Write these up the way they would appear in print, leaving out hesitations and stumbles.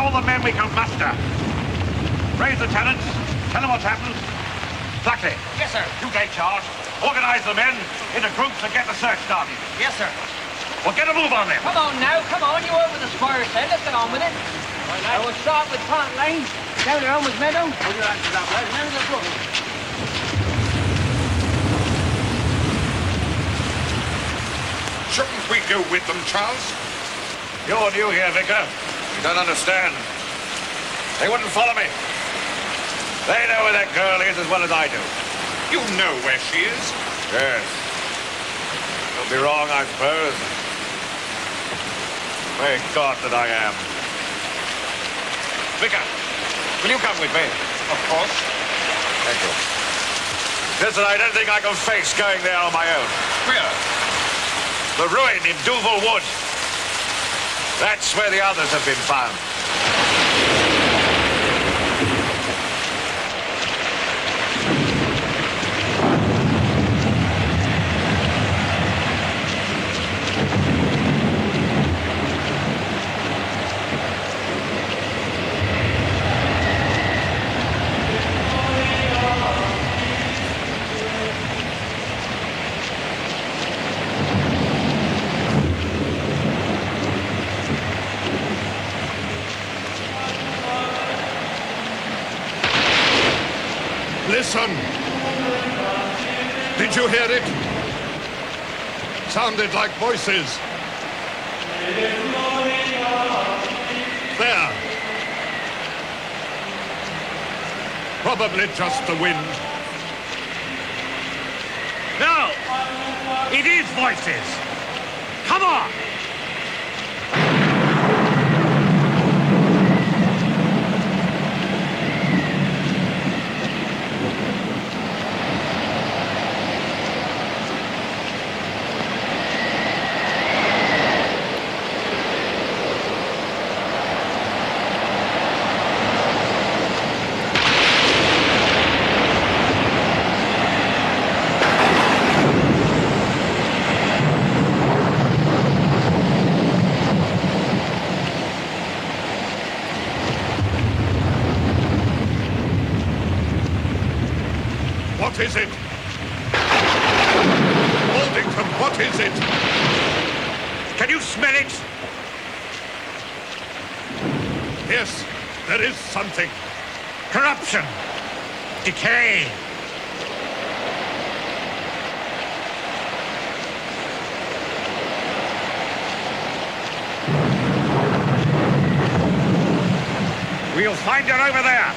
all the men we can muster. Raise the tenants. Tell them what's happened. Buckley. Yes, sir. You take charge. Organize the men into groups and get the search started. Yes, sir. Well, get a move on them. Come on now, come on. You over the squire said. Let's get on with it. I will start with Pont Lane, down to Roman's Meadow. Hold your hands up, lads. None of the trouble. Shouldn't we go with them, Charles? You're new here, Vicar. You don't understand. They wouldn't follow me. They know where that girl is as well as I do. You know where she is. Yes. Don't be wrong, I suppose. Thank God that I am. Vicar, will you come with me? Of course. Thank you. Listen, I don't think I can face going there on my own. Where? The ruin in Duval Wood. That's where the others have been found. Listen! Did you hear it? Sounded like voices. There. Probably just the wind. No! It is voices! Come on! What is it? Baldick, what is it? Can you smell it? Yes, there is something. Corruption. Decay. We'll find her over there.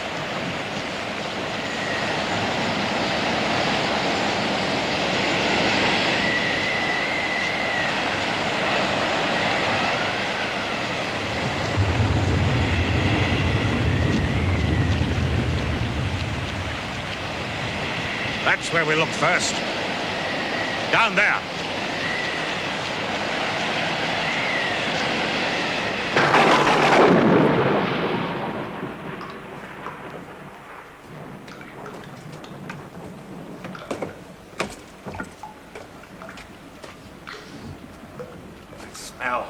That's where we look first. Down there. The smell.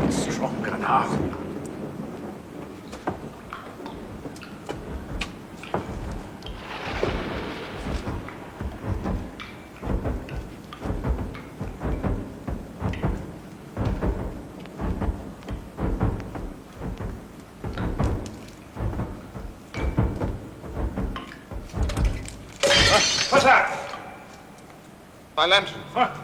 It's stronger now. What's that? My lantern. What?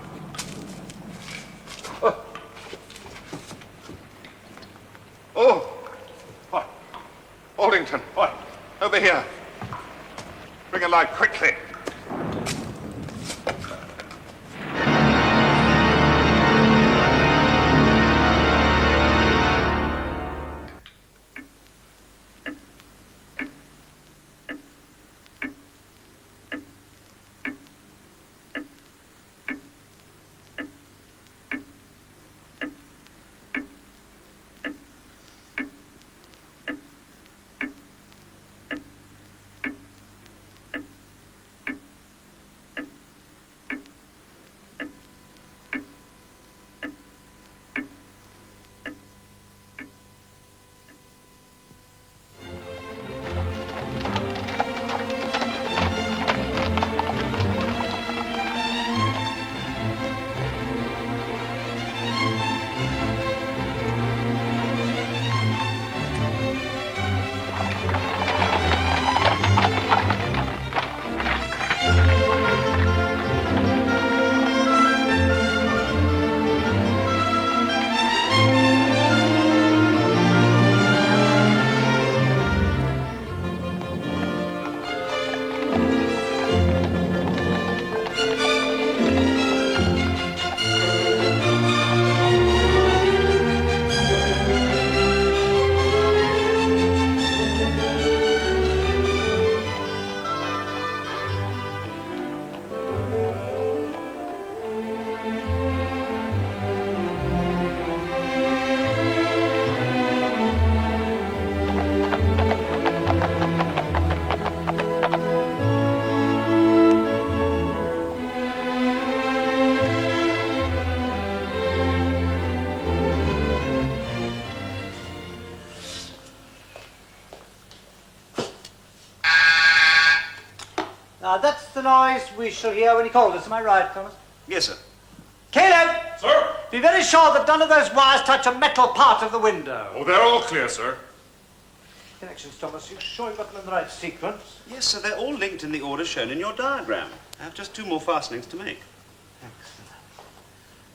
Oh! What? Aldington. What? Over here. Bring a light quickly. the noise we shall hear when he called us. Am I right, Thomas? Yes, sir. Caleb! Sir? Be very sure that none of those wires touch a metal part of the window. Oh, they're all clear, sir. Connections, Thomas. You sure you've got them in the right sequence? Yes, sir, they're all linked in the order shown in your diagram. I have just 2 more fastenings to make. Excellent.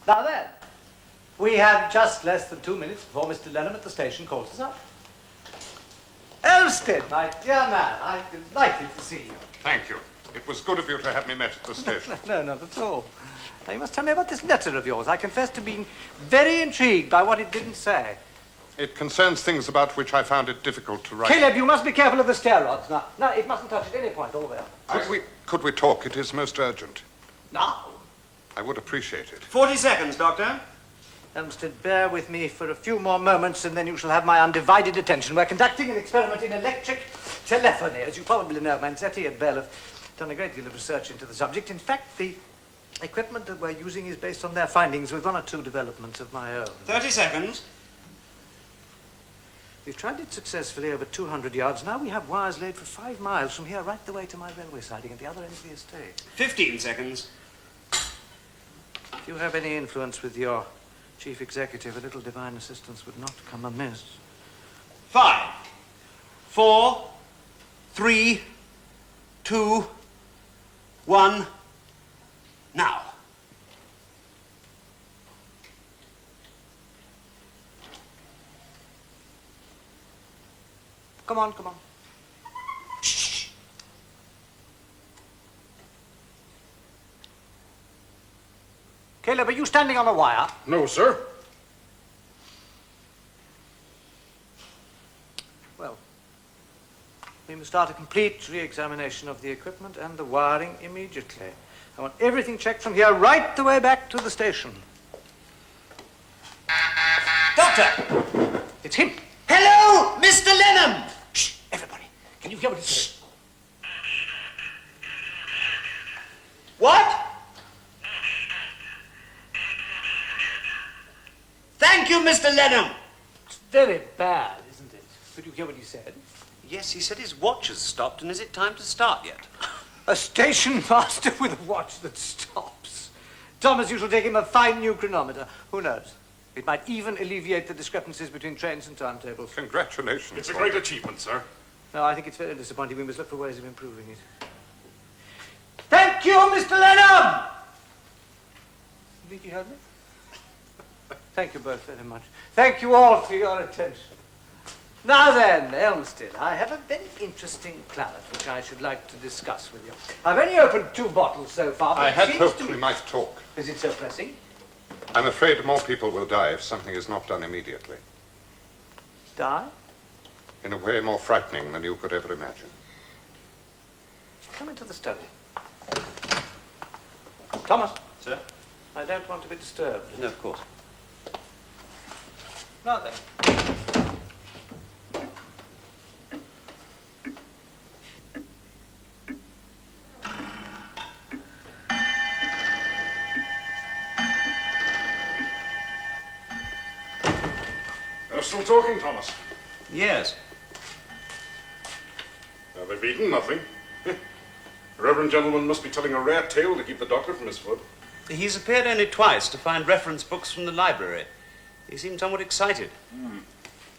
Now then, we have just less than 2 minutes before Mr. Lenham at the station calls us up. Elmsted, my dear man, I'm delighted to see you. Thank you. It was good of you to have me met at the station. No, not at all. Now, you must tell me about this letter of yours. I confess to being very intrigued by what it didn't say. It concerns things about which I found it difficult to write. Caleb, you must be careful of the stair rods now. No, it mustn't touch at any point, all there. Could we talk? It is most urgent. Now? I would appreciate it. 40 seconds, Doctor. Elmsted, bear with me for a few more moments and then you shall have my undivided attention. We're conducting an experiment in electric telephony. As you probably know, Manzetti and Bell have done a great deal of research into the subject. In fact, the equipment that we're using is based on their findings with 1 or 2 developments of my own. 30 seconds. We've tried it successfully over 200 yards. Now we have wires laid for 5 miles from here right the way to my railway siding at the other end of the estate. 15 seconds. If you have any influence with your chief executive, a little divine assistance would not come amiss. 5, 4, 3, 2, 1, now. Come on, come on. Shh. Caleb, are you standing on a wire? No, sir. Well, we must start a complete re-examination of the equipment and the wiring immediately. I want everything checked from here right the way back to the station. Doctor! It's him. Hello, Mr. Lenham! Shh, everybody. Can you hear what he says? What? Thank you, Mr. Lenham. It's very bad, isn't it? Could you hear what he said? Yes, he said his watch has stopped, and is it time to start yet? A station master with a watch that stops. Thomas, you shall take him a fine new chronometer. Who knows? It might even alleviate the discrepancies between trains and timetables. Congratulations. It's a great achievement, sir. No, I think it's very disappointing. We must look for ways of improving it. Thank you, Mr. Lenham! You think you heard me? Thank you both very much. Thank you all for your attention. Now then, Elmsted, I have a very interesting claret which I should like to discuss with you. I've only opened 2 bottles so far, but I had it seems hoped to me... we might talk. Is it so pressing? I'm afraid more people will die if something is not done immediately. Die? In a way more frightening than you could ever imagine. Come into the study. Thomas, Sir? I don't want to be disturbed. No, of course. Now then. They're still talking, Thomas. Yes. Now, they've eaten nothing. The reverend gentleman must be telling a rare tale to keep the doctor from his foot. He's appeared only twice to find reference books from the library. He seemed somewhat excited.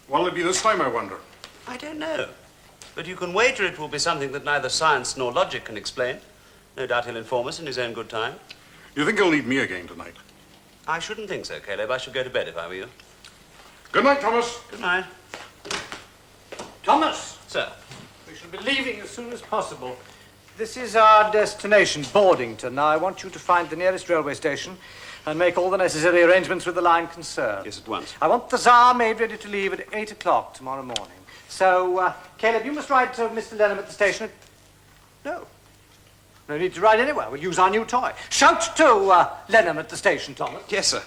What'll it be this time, I wonder? I don't know. But you can wager it will be something that neither science nor logic can explain. No doubt he'll inform us in his own good time. You think he'll need me again tonight? I shouldn't think so, Caleb. I should go to bed if I were you. Good night, Thomas. Good night. Thomas! Sir. We shall be leaving as soon as possible. This is our destination, Bordington. Now, I want you to find the nearest railway station and make all the necessary arrangements with the line concerned. Yes, at once. I want the Tsar made ready to leave at 8 o'clock tomorrow morning. So, Caleb, you must ride to Mr. Lenham at the station at... No. No need to ride anywhere. We'll use our new toy. Shout to Lenham at the station, Thomas. Yes, sir.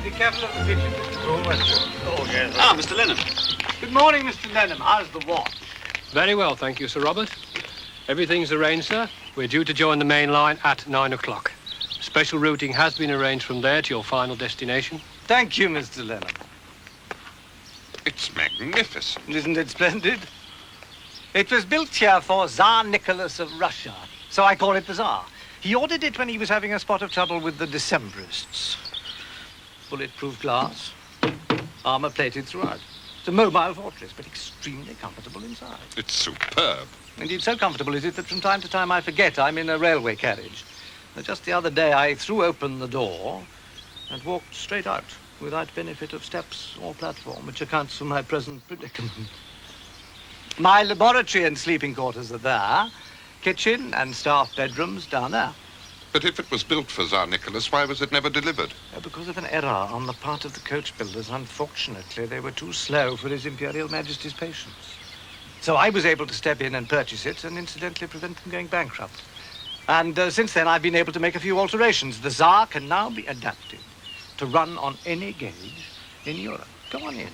Be careful of the fidget. Oh, yes. Ah, Mr. Lennon. Good morning, Mr. Lenham. How's the watch? Very well, thank you, Sir Robert. Everything's arranged, sir. We're due to join the main line at 9 o'clock. Special routing has been arranged from there to your final destination. Thank you, Mr. Lenham. It's magnificent. Isn't it splendid? It was built here for Tsar Nicholas of Russia, so I call it the Tsar. He ordered it when he was having a spot of trouble with the Decembrists. Bulletproof glass, armor-plated throughout. It's a mobile fortress, but extremely comfortable inside. It's superb. Indeed, so comfortable is it that from time to time I forget I'm in a railway carriage. Just the other day I threw open the door and walked straight out without benefit of steps or platform, which accounts for my present predicament. My laboratory and sleeping quarters are there. Kitchen and staff bedrooms down there. But if it was built for Tsar Nicholas, why was it never delivered? Because of an error on the part of the coach builders. Unfortunately, they were too slow for His Imperial Majesty's patience. So I was able to step in and purchase it and incidentally prevent them going bankrupt. And since then, I've been able to make a few alterations. The Tsar can now be adapted to run on any gauge in Europe. Come on in.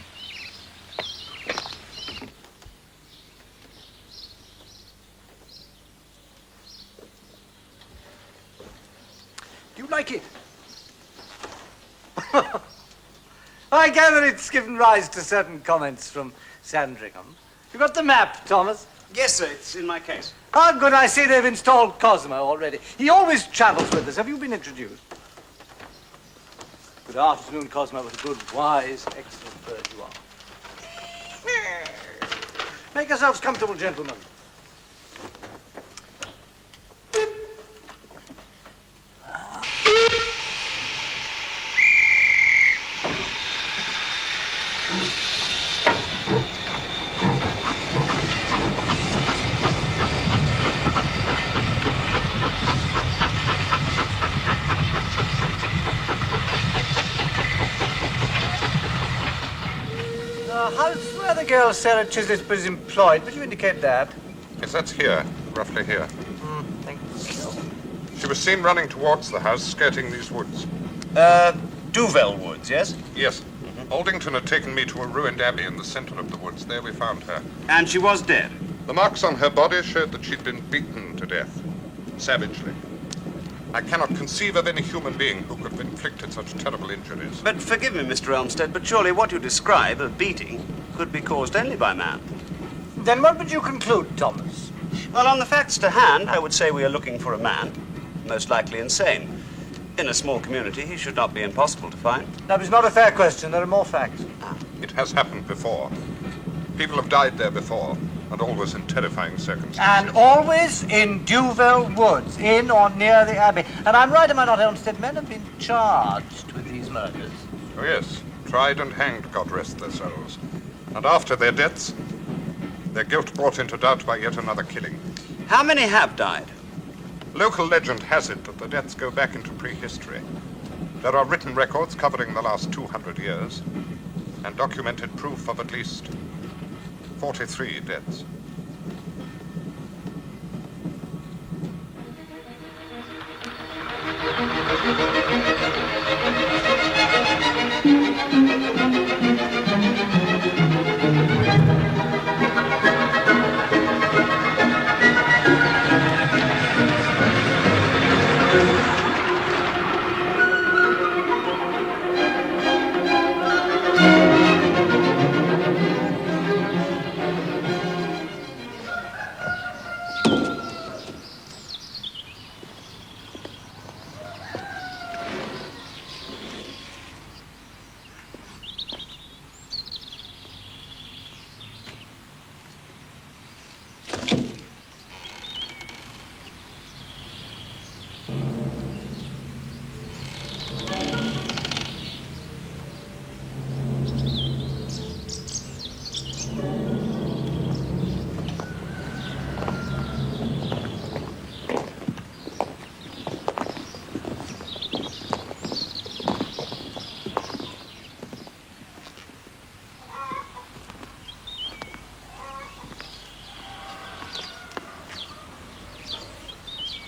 Do you like it? I gather it's given rise to certain comments from Sandringham. You got the map, Thomas? Yes, sir, it's in my case. Oh, good. I see they've installed Cosmo already. He always travels with us. Have you been introduced? Good afternoon, Cosmo. What a good, wise, excellent bird you are. Make yourselves comfortable, gentlemen. How's where the girl Sarah Chislett was employed? Would you indicate that? Yes, that's here, roughly here. Thank you. She was seen running towards the house, skirting these woods. Duvel Woods, yes? Yes. Aldington had taken me to a ruined abbey in the center of the woods. There we found her. And she was dead. The marks on her body showed that she'd been beaten to death, savagely. I cannot conceive of any human being who could have inflicted such terrible injuries. But forgive me, Mr. Elmsted, but surely what you describe, a beating, could be caused only by man. Then what would you conclude, Thomas? Well, on the facts to hand, I would say we are looking for a man, most likely insane. In a small community, he should not be impossible to find. That is not a fair question. There are more facts. It has happened before. People have died there before, and always in terrifying circumstances. And always in Duvel Woods, in or near the Abbey. And I'm right, am I not, Elmsted? Men have been charged with these murders. Oh, yes. Tried and hanged, God rest their souls. And after their deaths, their guilt brought into doubt by yet another killing. How many have died? Local legend has it that the deaths go back into prehistory. There are written records covering the last 200 years, and documented proof of at least 43 deaths.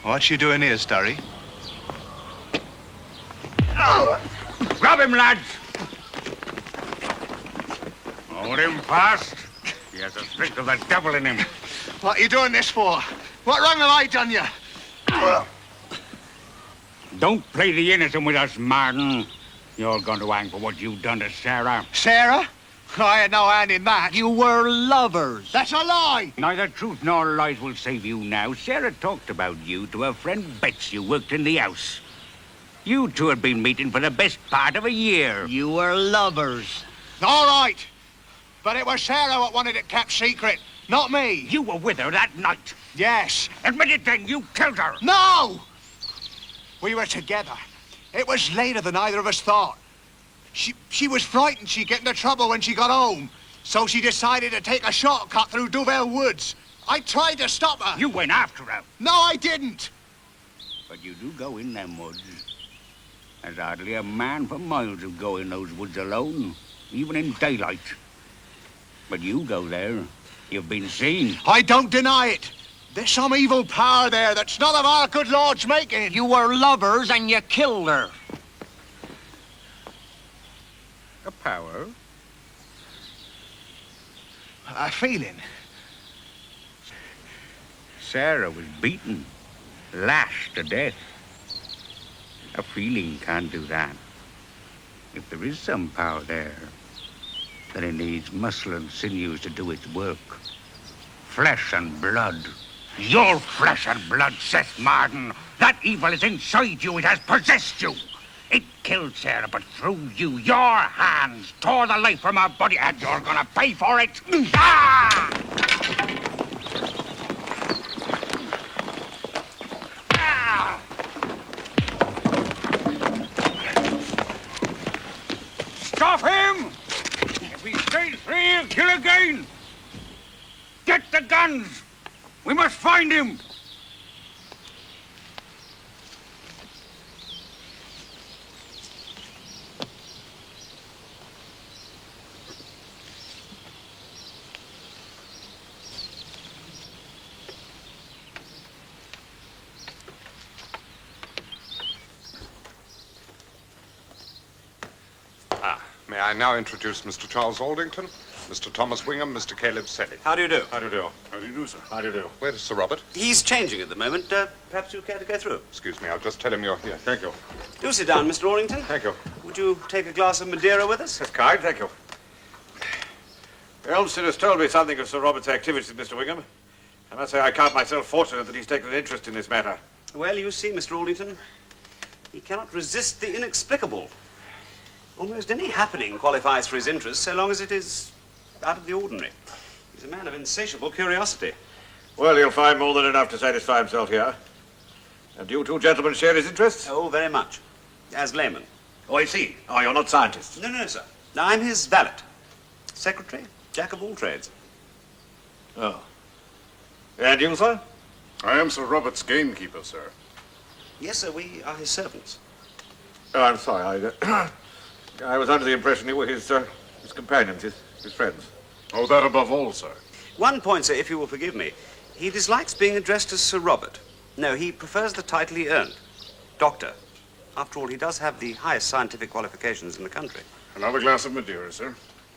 What's she doing here, Sturry? Grab him, lads! Hold him fast. He has the strength of the devil in him. What are you doing this for? What wrong have I done you? Don't play the innocent with us, Martin. You're going to hang for what you've done to Sarah. Sarah? I had no hand in that. You were lovers. That's a lie. Neither truth nor lies will save you now. Sarah talked about you to her friend Betsy, who worked in the house. You two had been meeting for the best part of a year. You were lovers. All right. But it was Sarah what wanted it kept secret, not me. You were with her that night. Yes. Admit it then, you killed her. No! We were together. It was later than either of us thought. She was frightened she'd get into trouble when she got home. So she decided to take a shortcut through Duvel Woods. I tried to stop her. You went after her. No, I didn't. But you do go in them woods. There's hardly a man for miles who go in those woods alone, even in daylight. But you go there. You've been seen. I don't deny it. There's some evil power there that's not of our good Lord's making. You were lovers and you killed her. A power? A feeling. Sarah was beaten, lashed to death. A feeling can't do that. If there is some power there, then it needs muscle and sinews to do its work. Flesh and blood. Your flesh and blood, Seth Martin. That evil is inside you. It has possessed you. It killed Sarah, but through you, your hands tore the life from her body, and you're gonna pay for it. Ah! Ah! Stop him! If he stays free, he'll kill again. Get the guns. We must find him. May I now introduce Mr. Charles Aldington, Mr. Thomas Wingham, Mr. Caleb Selly. How do you do? How do you do? How do you do, sir? How do you do? Where is Sir Robert? He's changing at the moment. Perhaps you care to go through? Excuse me, I'll just tell him you're here. Thank you. Do sit down, Mr. Orrington. Thank you. Would you take a glass of Madeira with us? That's kind, thank you. Elmsted has told me something of Sir Robert's activities, Mr. Wingham. I must say I count myself fortunate that he's taken an interest in this matter. Well, you see, Mr. Orrington, he cannot resist the inexplicable. Almost any happening qualifies for his interest so long as it is out of the ordinary. He's a man of insatiable curiosity. Well, he'll find more than enough to satisfy himself here. And you two gentlemen share his interests? Oh, very much. As laymen. Oh, I see. Oh, you're not scientists. No, sir. Now, I'm his valet. Secretary, jack of all trades. Oh. And you, sir? I am Sir Robert's gamekeeper, sir. Yes, sir, we are his servants. Oh, I'm sorry. I was under the impression you were his companions, his friends. Oh, that above all, sir. One point, sir, if you will forgive me. He dislikes being addressed as Sir Robert. No, he prefers the title he earned. Doctor. After all, he does have the highest scientific qualifications in the country. Another glass of Madeira, sir.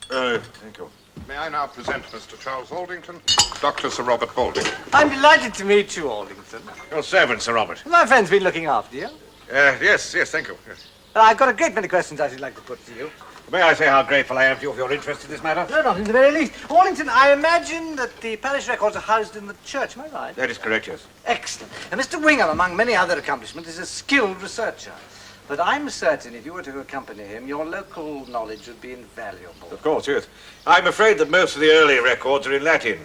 Thank you. May I now present Mr. Charles Aldington, Dr. Sir Robert Baldick. I'm delighted to meet you, Aldington. Your servant, Sir Robert. My friend's been looking after you. Yes, thank you. Yes. I've got a great many questions I should like to put to you. May I say how grateful I am to you for your interest in this matter? No, not in the very least. Aldington, I imagine that the parish records are housed in the church, am I right? That is correct, yes. Excellent. And Mr. Wingham, among many other accomplishments, is a skilled researcher. But I'm certain if you were to accompany him, your local knowledge would be invaluable. Of course, yes. I'm afraid that most of the early records are in Latin,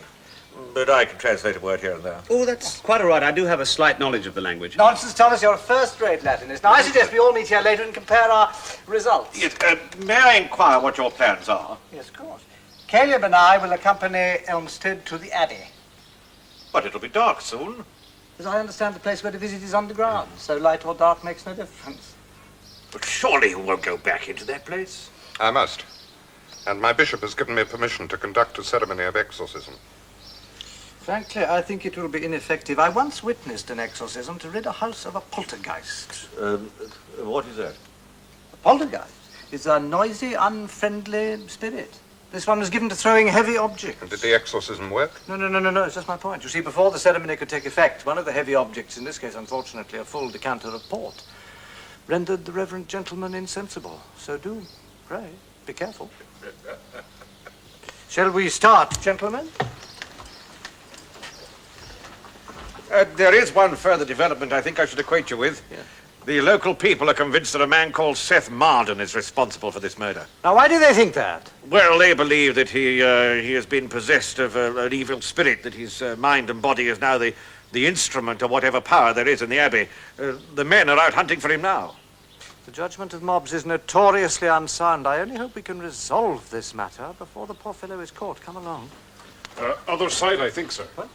but I can translate a word here and there. Oh, that's quite all right. I do have a slight knowledge of the language. Nonsense, Thomas. You're a first-rate Latinist. Now, I suggest we all meet here later and compare our results. Yes, may I inquire what your plans are? Yes, of course. Caleb and I will accompany Elmsted to the Abbey. But it'll be dark soon. As I understand, the place we're to visit is underground, so light or dark makes no difference. But surely you won't go back into that place? I must. And my bishop has given me permission to conduct a ceremony of exorcism. Frankly, I think it will be ineffective. I once witnessed an exorcism to rid a house of a poltergeist. What is that? A poltergeist is a noisy, unfriendly spirit. This one was given to throwing heavy objects. And did the exorcism work? No, it's just my point. You see, before the ceremony could take effect, one of the heavy objects, in this case, unfortunately, a full decanter of port, rendered the reverend gentleman insensible. So do, pray, be careful. Shall we start, gentlemen? There is one further development I think I should acquaint you with. Yeah. The local people are convinced that a man called Seth Marden is responsible for this murder. Now, why do they think that? Well, they believe that he has been possessed of an evil spirit, that his mind and body is now the instrument of whatever power there is in the Abbey. The men are out hunting for him now. The judgment of mobs is notoriously unsound. I only hope we can resolve this matter before the poor fellow is caught. Come along. Other side, I think, sir. What?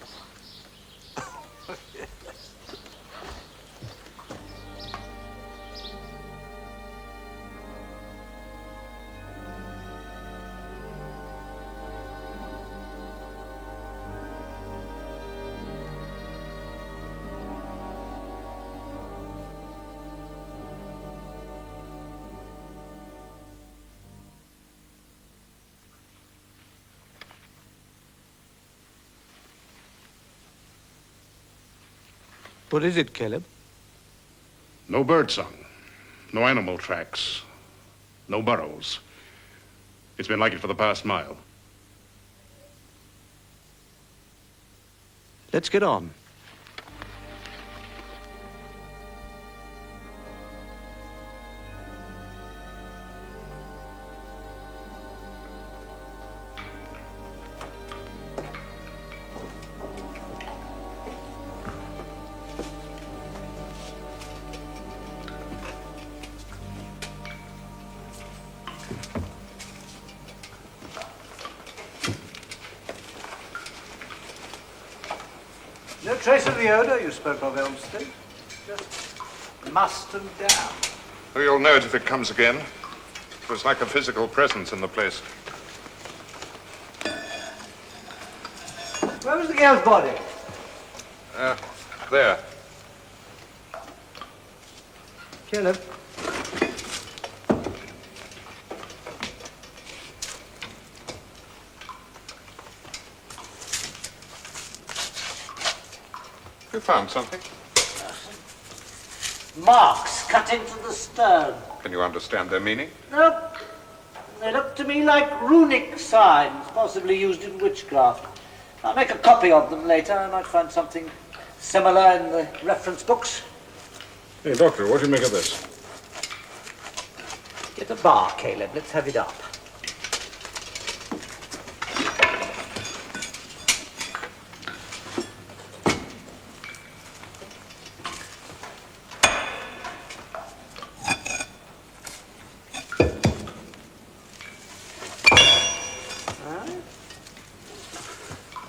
What is it, Caleb? No bird song, no animal tracks, no burrows. It's been like it for the past mile. Let's get on. No trace of the odor you spoke of, Elmsted. Just must and down. Oh, you'll know it if it comes again. It was like a physical presence in the place. Where was the girl's body? There. Caleb. You found something? Marks cut into the stone. Can you understand their meaning? Nope. They look to me like runic signs, possibly used in witchcraft. I'll make a copy of them later. I might find something similar in the reference books. Hey, Doctor, what do you make of this? Get a bar, Caleb. Let's have it up.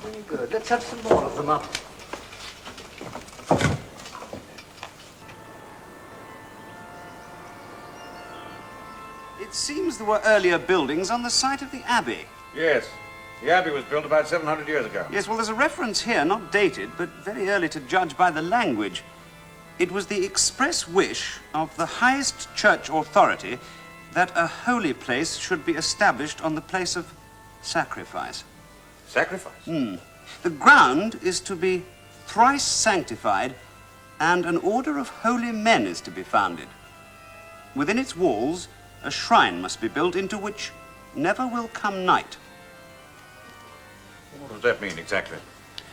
Very good. Let's have some more of them up. It seems there were earlier buildings on the site of the Abbey. Yes. The Abbey was built about 700 years ago. Yes, well, there's a reference here, not dated, but very early to judge by the language. It was the express wish of the highest church authority that a holy place should be established on the place of sacrifice. Sacrifice? The ground is to be thrice sanctified, and an order of holy men is to be founded. Within its walls, a shrine must be built into which never will come night. What does that mean exactly?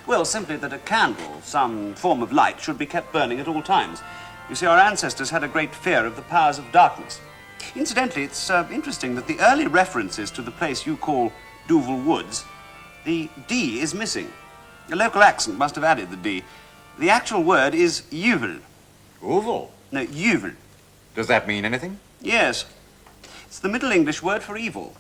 Well, simply that a candle, some form of light, should be kept burning at all times. You see, our ancestors had a great fear of the powers of darkness. Incidentally, it's interesting that the early references to the place you call Duval Woods, the D is missing. A local accent must have added the D. The actual word is Uval. Oval? No, Uval. Does that mean anything? Yes. It's the Middle English word for evil.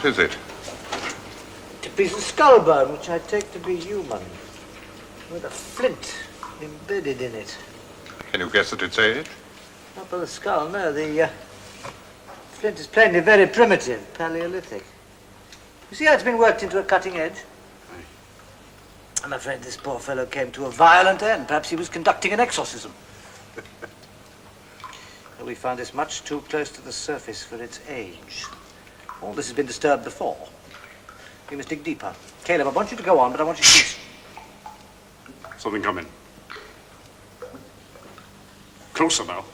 What is it? It's a piece of skull bone, which I take to be human, with a flint embedded in it. Can you guess at its age? Not by the skull, no. The flint is plainly very primitive, Paleolithic. You see how it's been worked into a cutting edge? I'm afraid this poor fellow came to a violent end. Perhaps he was conducting an exorcism. Well, we found this much too close to the surface for its age. All this has been disturbed before. We must dig deeper. Caleb, I want you to go on, but I want you to... Something coming. Closer now.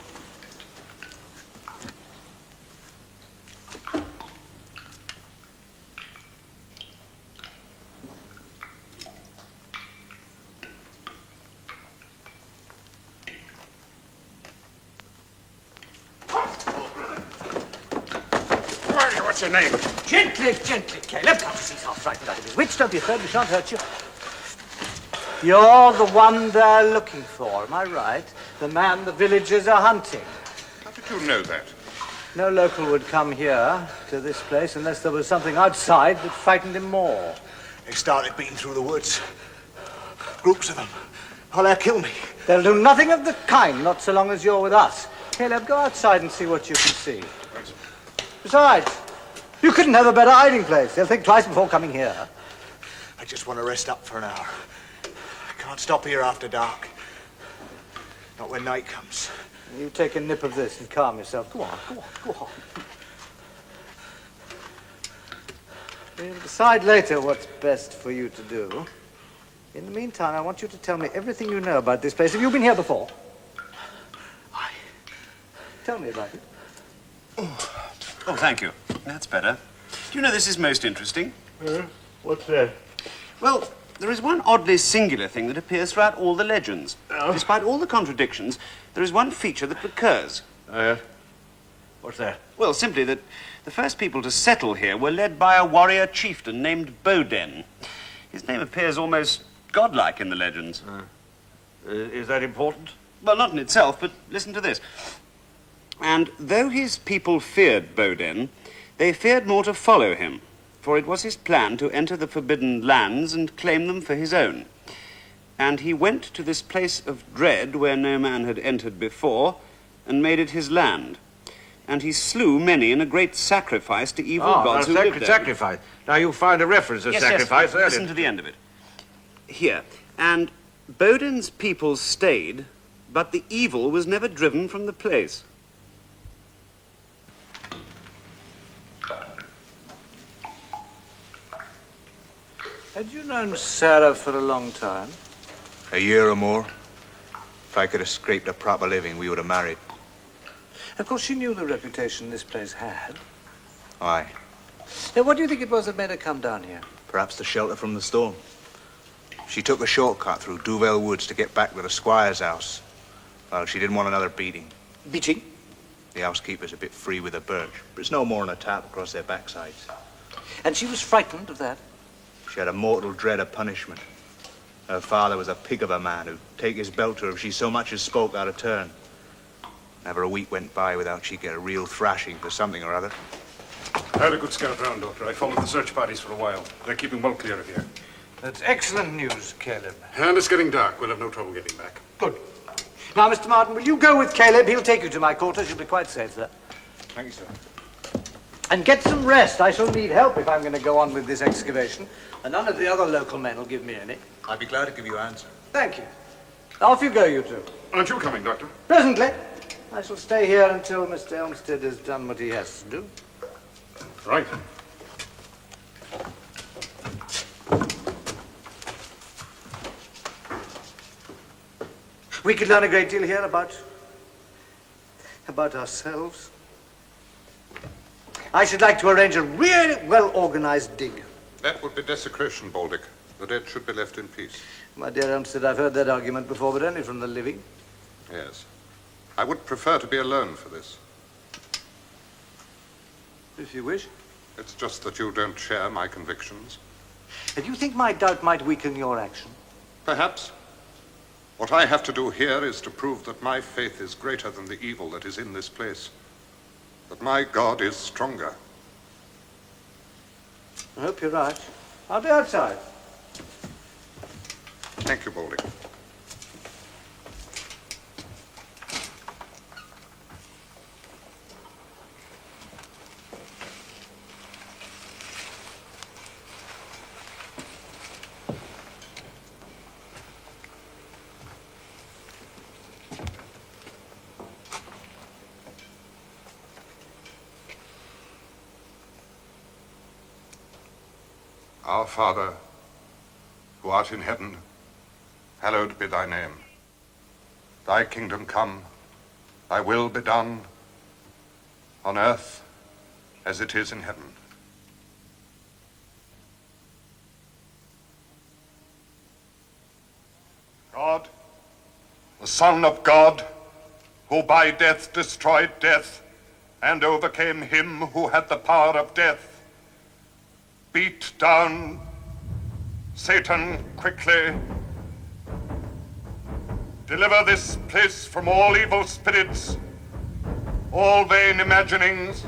What's your name? Gently, gently, Caleb. Come, he's half frightened out of his wits. Don't be afraid, we shan't hurt you. You're the one they're looking for, am I right? The man the villagers are hunting. How did you know that? No local would come here, to this place, unless there was something outside that frightened him more. They started beating through the woods. Groups of them. Oh, they'll kill me. They'll do nothing of the kind, not so long as you're with us. Caleb, go outside and see what you can see. Besides, you couldn't have a better hiding place. They'll think twice before coming here. I just want to rest up for an hour. I can't stop here after dark. Not when night comes. You take a nip of this and calm yourself. Go on, go on, go on. We'll decide later what's best for you to do. In the meantime, I want you to tell me everything you know about this place. Have you been here before? Tell me about it. Oh, thank you. That's better. Do you know this is most interesting? What's that? Well, there is one oddly singular thing that appears throughout all the legends. Despite all the contradictions, there is one feature that recurs. What's that? Well, simply that the first people to settle here were led by a warrior chieftain named Baldick. His name appears almost godlike in the legends. Is that important? Well, not in itself, but listen to this. And though his people feared Baldick, they feared more to follow him, for it was his plan to enter the forbidden lands and claim them for his own. And he went to this place of dread where no man had entered before, and made it his land. And he slew many in a great sacrifice to evil gods who lived there. Sacrifice. Now you find a reference to sacrifice earlier. Listen to the end of it. Here. And Baldick's people stayed, but the evil was never driven from the place. Had you known Sarah for a long time? A year or more. If I could have scraped a proper living, we would have married. Of course, she knew the reputation this place had. Aye. Now, what do you think it was that made her come down here? Perhaps the shelter from the storm. She took a shortcut through Duvel Woods to get back to the squire's house. Well, she didn't want another beating. Beating? The housekeeper's a bit free with a birch, but it's no more than a tap across their backsides. And she was frightened of that? She had a mortal dread of punishment. Her father was a pig of a man who'd take his belt to her if she so much as spoke out of turn. Never a week went by without she'd get a real thrashing for something or other. I had a good scout round, Doctor. I followed the search parties for a while. They're keeping well clear of here. That's excellent news, Caleb. And it's getting dark. We'll have no trouble getting back. Good. Now, Mr. Martin, will you go with Caleb? He'll take you to my quarters. You'll be quite safe there. Thank you, sir. And get some rest. I shall need help if I'm going to go on with this excavation. And none of the other local men will give me any. I'd be glad to give you an answer. Thank you. Off you go, you two. Aren't you coming, Doctor? Presently. I shall stay here until Mr. Elmsted has done what he has to do. Right. We could learn a great deal here about ourselves. I should like to arrange a really well-organized dig. That would be desecration, Baldick. The dead should be left in peace. My dear Elmsted, I've heard that argument before, but only from the living. Yes. I would prefer to be alone for this. If you wish. It's just that you don't share my convictions. And you think my doubt might weaken your action? Perhaps. What I have to do here is to prove that my faith is greater than the evil that is in this place. That my God is stronger. I hope you're right. I'll be outside. Thank you, Baldick. Our Father, who art in heaven, hallowed be thy name. Thy kingdom come, thy will be done, on earth as it is in heaven. God, the Son of God, who by death destroyed death and overcame him who had the power of death, beat down Satan quickly. Deliver this place from all evil spirits, all vain imaginings.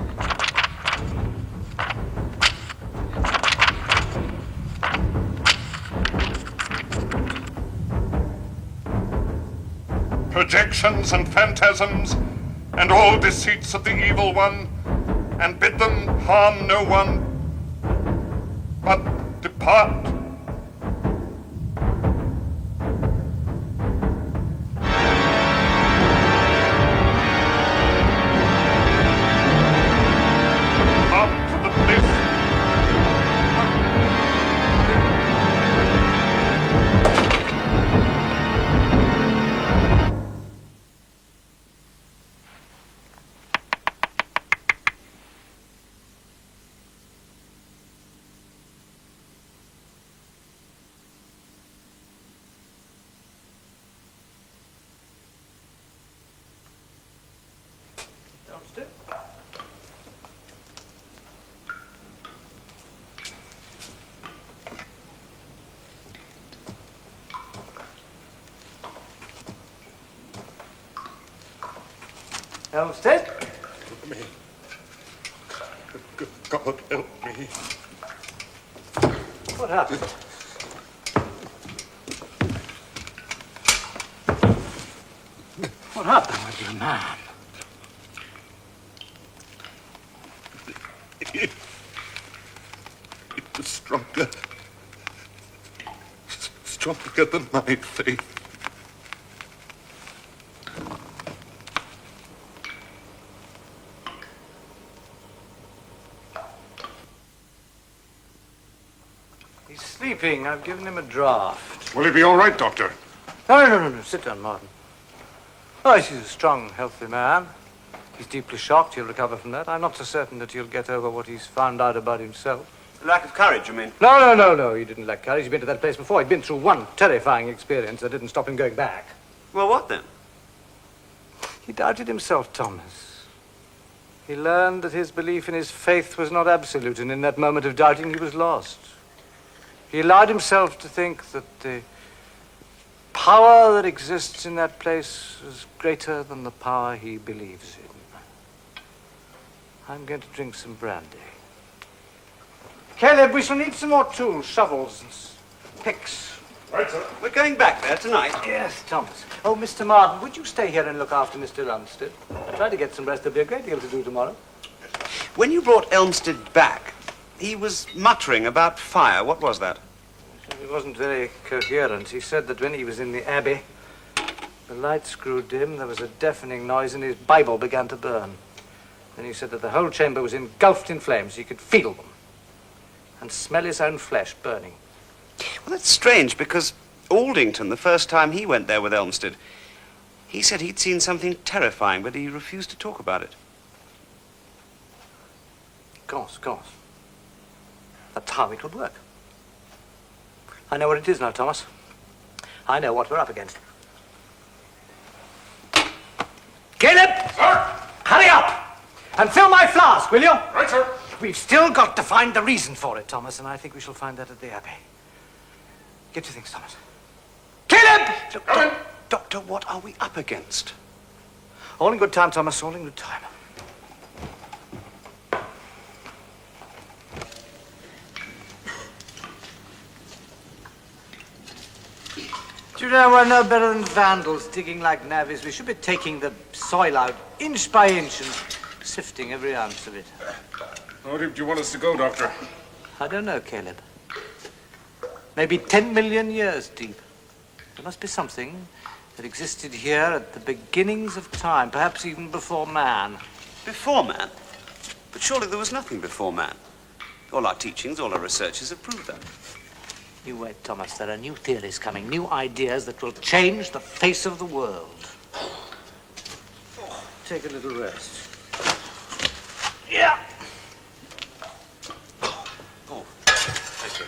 Projections and phantasms, and all deceits of the evil one, and bid them harm no one, but depart. Up to the bliss. Downstairs. Elmstead? Help me. God help me. What happened? What happened with your man? It was stronger than my faith. He's sleeping. I've given him a draft. Will he be all right, Doctor? No. Sit down, Martin. Oh, he's a strong, healthy man. He's deeply shocked. He'll recover from that. I'm not so certain that he'll get over what he's found out about himself. Lack of courage, you mean? No. He didn't lack courage. He'd been to that place before. He'd been through one terrifying experience that didn't stop him going back. Well, what then? He doubted himself, Thomas. He learned that his belief in his faith was not absolute, and in that moment of doubting, he was lost. He allowed himself to think that the power that exists in that place is greater than the power he believes in. I'm going to drink some brandy. Caleb, we shall need some more tools, shovels, and picks. Right, sir. We're going back there tonight. Yes, Thomas. Oh, Mr. Martin, would you stay here and look after Mr. Elmstead? I'll try to get some rest. There'll be a great deal to do tomorrow. When you brought Elmstead back, he was muttering about fire. What was that? He wasn't very coherent. He said that when he was in the Abbey, the lights grew dim, there was a deafening noise, and his Bible began to burn. Then he said that the whole chamber was engulfed in flames. He could feel them and smell his own flesh burning. Well, that's strange, because Aldington, the first time he went there with Elmstead, he said he'd seen something terrifying, but he refused to talk about it. Of course. That's how it would work. I know what it is now, Thomas. I know what we're up against. Caleb! Sir! Hurry up! And fill my flask, will you? Right, sir. We've still got to find the reason for it, Thomas, and I think we shall find that at the Abbey. Get your things, Thomas. Caleb! Look, Doctor, what are we up against? All in good time, Thomas, all in good time. Do you know, we're no better than vandals digging like navvies. We should be taking the soil out inch by inch and sifting every ounce of it. How deep do you want us to go, Doctor? I don't know, Caleb. Maybe 10 million years deep. There must be something that existed here at the beginnings of time, perhaps even before man. Before man? But surely there was nothing before man. All our teachings, all our researches have proved that. You wait, Thomas. There are new theories coming, new ideas that will change the face of the world. Take a little rest. Yeah. Oh, thank you.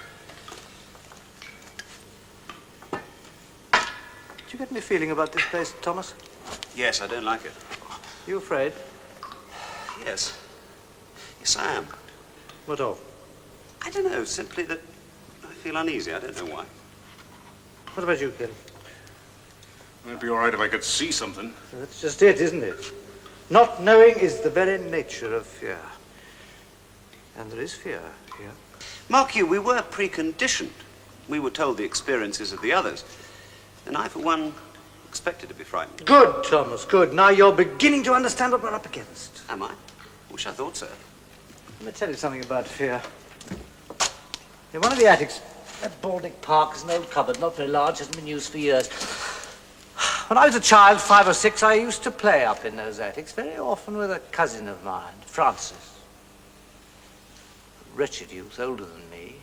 Did you get any feeling about this place, Thomas? Yes, I don't like it. You afraid? Yes. Yes, I am. What of? I don't know, simply that I feel uneasy. I don't know why. What about you, Caleb? It'd be all right if I could see something. That's just it, isn't it? Not knowing is the very nature of fear. And there is fear here. Mark you, we were preconditioned. We were told the experiences of the others. And I, for one, expected to be frightened. Good, Thomas, good. Now you're beginning to understand what we're up against. Am I? Wish I thought so. Let me tell you something about fear. In one of the attics, that Baldick Park is an old cupboard, not very large, hasn't been used for years. When I was a child, 5 or 6, I used to play up in those attics, very often with a cousin of mine, Francis. A wretched youth, older than me.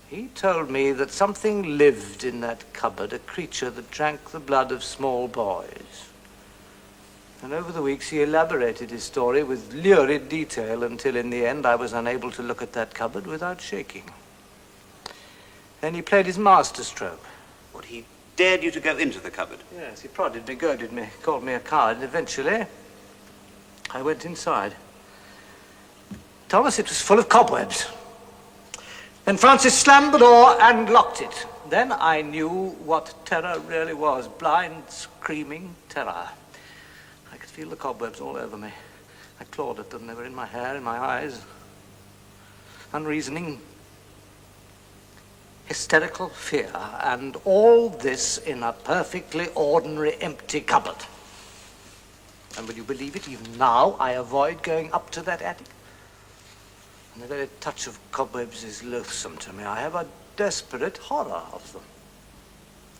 He told me that something lived in that cupboard, a creature that drank the blood of small boys. And over the weeks he elaborated his story with lurid detail until in the end I was unable to look at that cupboard without shaking. Then he played his masterstroke. What, he dared you to go into the cupboard? Yes, he prodded me, goaded me, called me a coward, and eventually I went inside. Thomas, it was full of cobwebs. Then Francis slammed the door and locked it. Then I knew what terror really was, blind, screaming terror. I could feel the cobwebs all over me. I clawed at them. They were in my hair, in my eyes. Unreasoning, hysterical fear, and all this in a perfectly ordinary empty cupboard. And will you believe it, even now I avoid going up to that attic. And the very touch of cobwebs is loathsome to me. I have a desperate horror of them.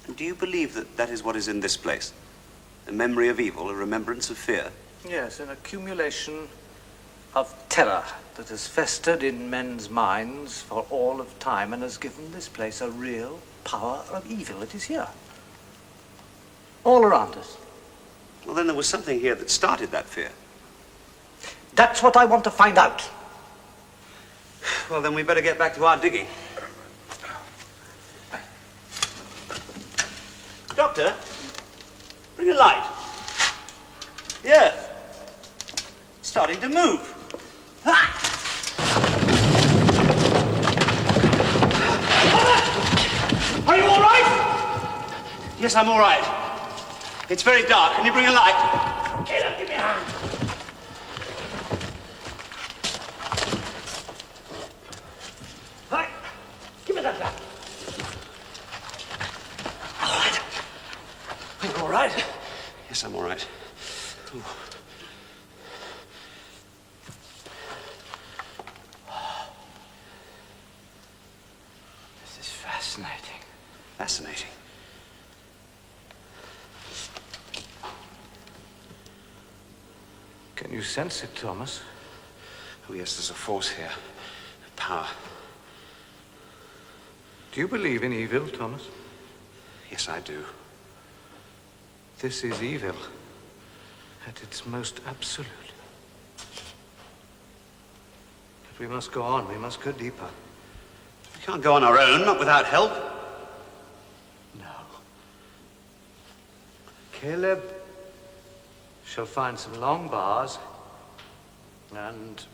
And do you believe that that is what is in this place? A memory of evil, a remembrance of fear? Yes, an accumulation of terror that has festered in men's minds for all of time and has given this place a real power of evil. It is here. All around us. Well, then there was something here that started that fear. That's what I want to find out. Well, then we better get back to our digging. Doctor, bring a light. Yeah. Starting to move. Are you all right? Yes, I'm all right. It's very dark. Can you bring a light? Caleb, give me a hand. Right. Give me that lamp. All right. Are you all right? Yes, I'm all right. Ooh. This is fascinating. Fascinating. Can you sense it, Thomas? Oh, yes, there's a force here. A power. Do you believe in evil, Thomas? Yes, I do. This is evil at its most absolute. But we must go on. We must go deeper. We can't go on our own, not without help. No. Caleb shall find some long bars, and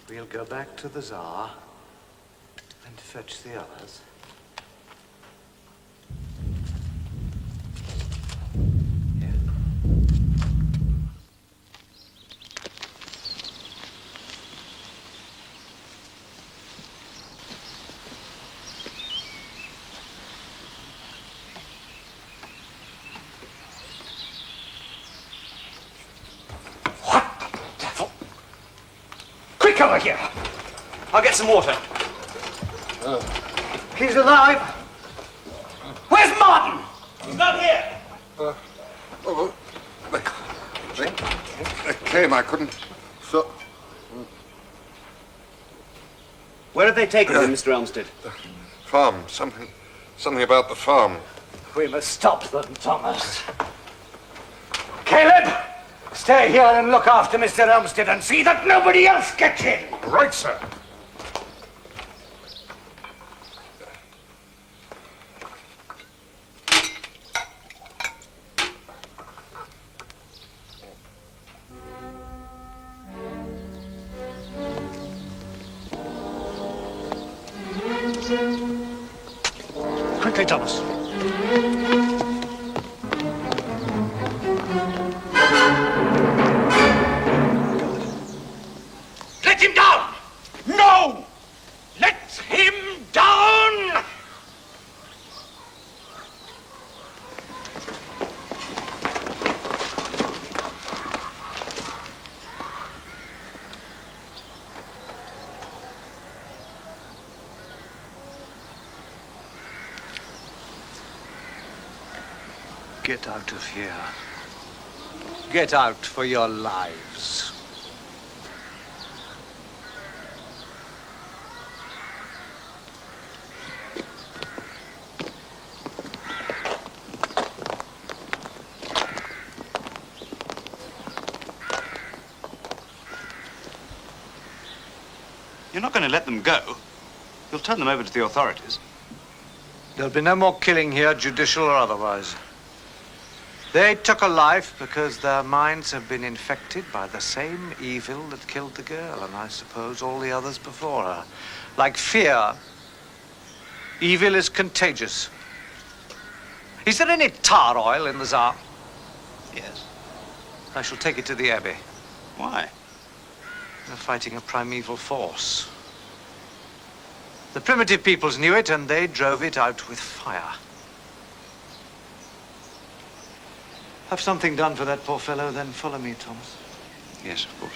we'll go back to the Tsar and fetch the others. Quick over here. I'll get some water. He's alive. Where's Martin? He's not here. They came, I couldn't. So. Where have they taken him, Mr. Elmsted? Farm, something about the farm. We must stop them, Thomas. Caleb, stay here and look after Mr. Elmsted and see that nobody else gets in. Right, sir. Quickly, Thomas. Let him down! No! Let him down! Get out of here. Get out for your lives. You're not going to let them go. You'll turn them over to the authorities. There'll be no more killing here, judicial or otherwise. They took a life because their minds have been infected by the same evil that killed the girl, and I suppose all the others before her. Like fear, evil is contagious. Is there any tar oil in the Tsar? Yes. I shall take it to the Abbey. Why? They're fighting a primeval force. The primitive peoples knew it, and they drove it out with fire. Have something done for that poor fellow, then follow me, Thomas. Yes, of course.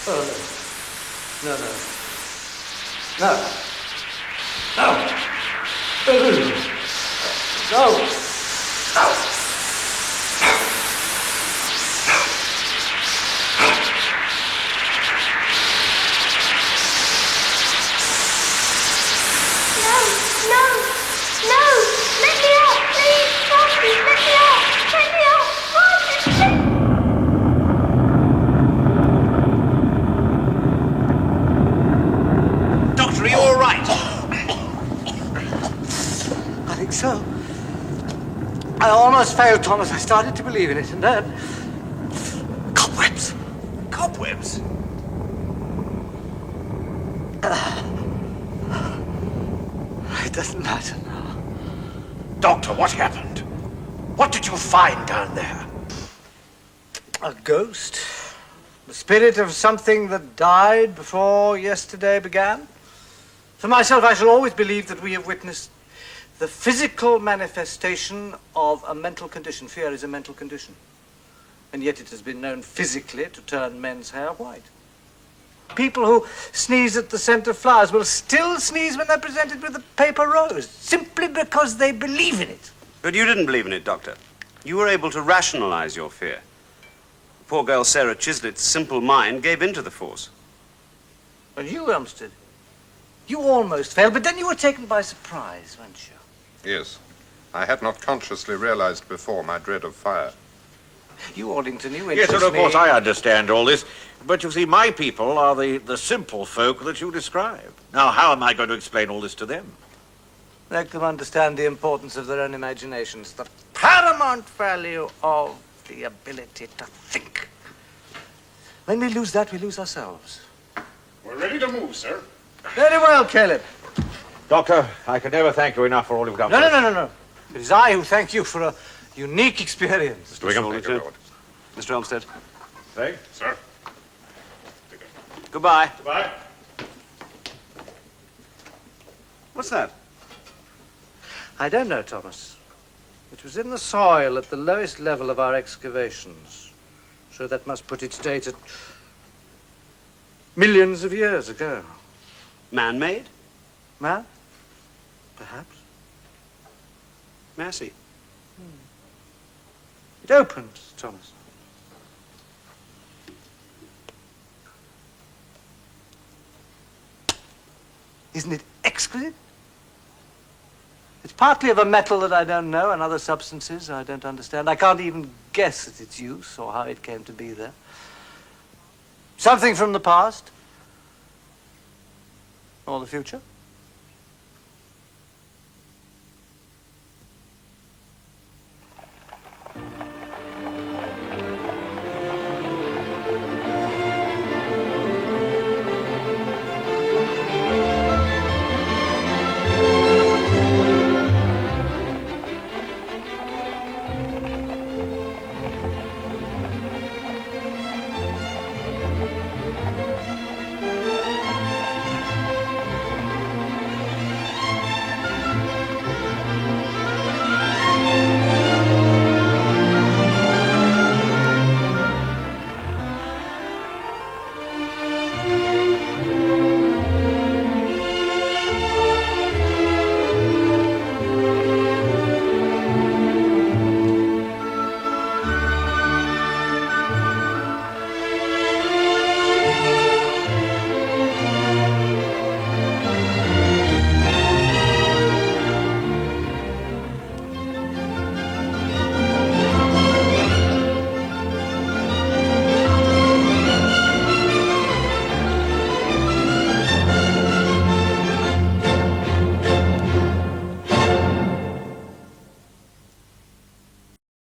Oh, no. No, no. No. No. No. No. So, I almost failed, Thomas. I started to believe in it, and then... Cobwebs! Cobwebs? It doesn't matter now. Doctor, what happened? What did you find down there? A ghost? The spirit of something that died before yesterday began? For myself, I shall always believe that we have witnessed the physical manifestation of a mental condition. Fear is a mental condition. And yet it has been known physically to turn men's hair white. People who sneeze at the scent of flowers will still sneeze when they're presented with a paper rose, simply because they believe in it. But you didn't believe in it, Doctor. You were able to rationalize your fear. Poor girl Sarah Chislett's simple mind gave in to the force. And you, Elmsted, you almost failed, but then you were taken by surprise, weren't you? Yes. I had not consciously realized before my dread of fire. You, Orlington, you Yes, interest and of me. course I understand all this. But you see, my people are the simple folk that you describe. Now, how am I going to explain all this to them? Let them understand the importance of their own imaginations, the paramount value of the ability to think. When we lose that, we lose ourselves. We're ready to move, sir. Very well, Caleb. Doctor, I can never thank you enough for all you've done No, for no, us. no, no, no. It is I who thank you for a unique experience. Mr. Wigham. Thank you, Lord. Mr. Olmsted. Thank Sir. Goodbye. Goodbye. What's that? I don't know, Thomas. It was in the soil at the lowest level of our excavations. So that must put its date at millions of years ago. Man-made? Man? Perhaps. May I see? It opened, Thomas. Isn't it exquisite? It's partly of a metal that I don't know and other substances I don't understand. I can't even guess at its use or how it came to be there. Something from the past or the future.